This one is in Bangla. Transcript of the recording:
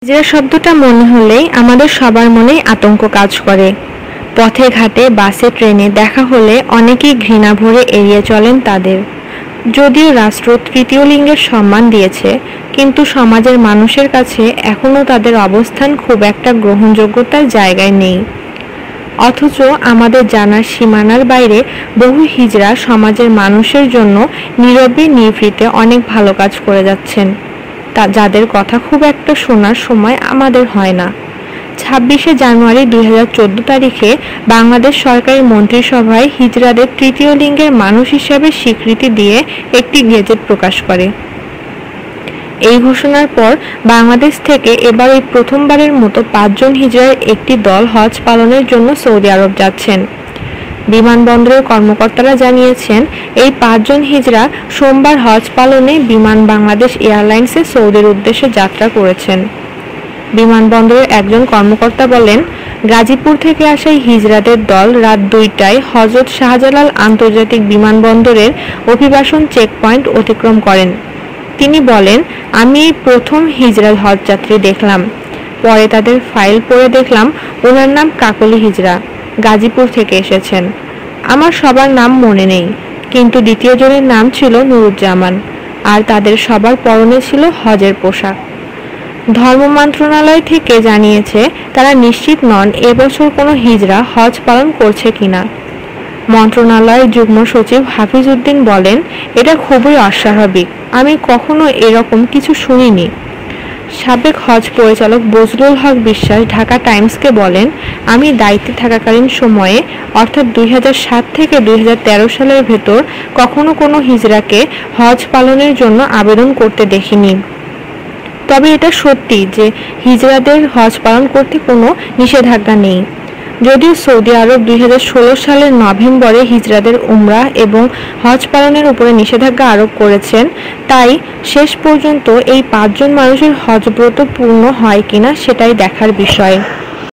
হিজড়া শব্দটা মনে হলেই আমাদের সবার মনেই আতঙ্ক কাজ করে। পথে ঘাটে বাসে ট্রেনে দেখা হলে অনেকেই ঘৃণা ভরে এড়িয়ে চলেন তাদের। যদিও রাষ্ট্র তৃতীয় লিঙ্গের সম্মান দিয়েছে, কিন্তু সমাজের মানুষের কাছে এখনও তাদের অবস্থান খুব একটা গ্রহণযোগ্যতার জায়গায় নেই। অথচ আমাদের জানার সীমানার বাইরে বহু হিজড়া সমাজের মানুষের জন্য নীরবে নিভৃতে অনেক ভালো কাজ করে যাচ্ছেন, যাদের কথা খুব একটা শোনার সময় আমাদের হয় না। 26শে জানুয়ারি 2014 তারিখে বাংলাদেশ সরকারের মন্ত্রিসভায় হিজড়াদের তৃতীয় লিঙ্গের মানুষ হিসেবে স্বীকৃতি দিয়ে একটি গেজেট প্রকাশ করে। এই ঘোষণার পর বাংলাদেশ থেকে এবার এই প্রথমবারের মতো 5 জন হিজড়ার একটি দল হজ পালনের জন্য সৌদি আরব যাচ্ছেন। বিমানবন্দরের কর্মকর্তারা জানিয়েছেন, এই 5 জন হিজড়া সোমবার হজ পালনে বিমান বাংলাদেশ এয়ারলাইন্সে সৌদির উদ্দেশ্যে যাত্রা করেছেন। বিমানবন্দরের একজন কর্মকর্তা বলেন, গাজীপুর থেকে আসা হিজড়াদের দল রাত 2টায় হযরত শাহজালাল আন্তর্জাতিক বিমানবন্দরের অভিবাসন চেকপয়েন্ট অতিক্রম করেন। তিনি বলেন, আমি এই প্রথম হিজড়া হজযাত্রী দেখলাম। পরে তাদের ফাইল পড়ে দেখলাম ওনার নাম কাকলি হিজড়া, গাজীপুর থেকে এসেছেন। আমার সবার নাম মনে নেই, কিন্তু দ্বিতীয় জনের নাম ছিল নুরুজ্জামান, আর তাদের সবার পরনে ছিল হজের পোশাক। ধর্ম মন্ত্রণালয় থেকে জানিয়েছে, তারা নিশ্চিত নন এবছর কোনো হিজড়া হজ পালন করছে কিনা। মন্ত্রণালয়ের যুগ্ম সচিব হাফিজ উদ্দিন বলেন, এটা খুবই অস্বাভাবিক, আমি কখনো এরকম কিছু শুনিনি। সাবেক হজ পরিচালক বজলুল হক বিশ্বাস ঢাকা টাইমসকে বলেন, আমি দায়িত্বে থাকাকালীন সময়ে অর্থাৎ 2007 থেকে 2013 সালের ভেতর কখনো কোনো হিজড়াকে হজ পালনের জন্য আবেদন করতে দেখিনি। তবে এটা সত্যি যে হিজড়াদের হজ পালন করতে কোনো নিষেধাজ্ঞা নেই। যদিও সৌদি আরব 2016 সালের নভেম্বরে হিজড়াদের উমরাহ এবং হজ পালনের উপরে নিষেধাজ্ঞা আরোপ করেছেন, তাই শেষ পর্যন্ত এই 5 জন মানুষের হজব্রত পূর্ণ হয় কিনা সেটাই দেখার বিষয়।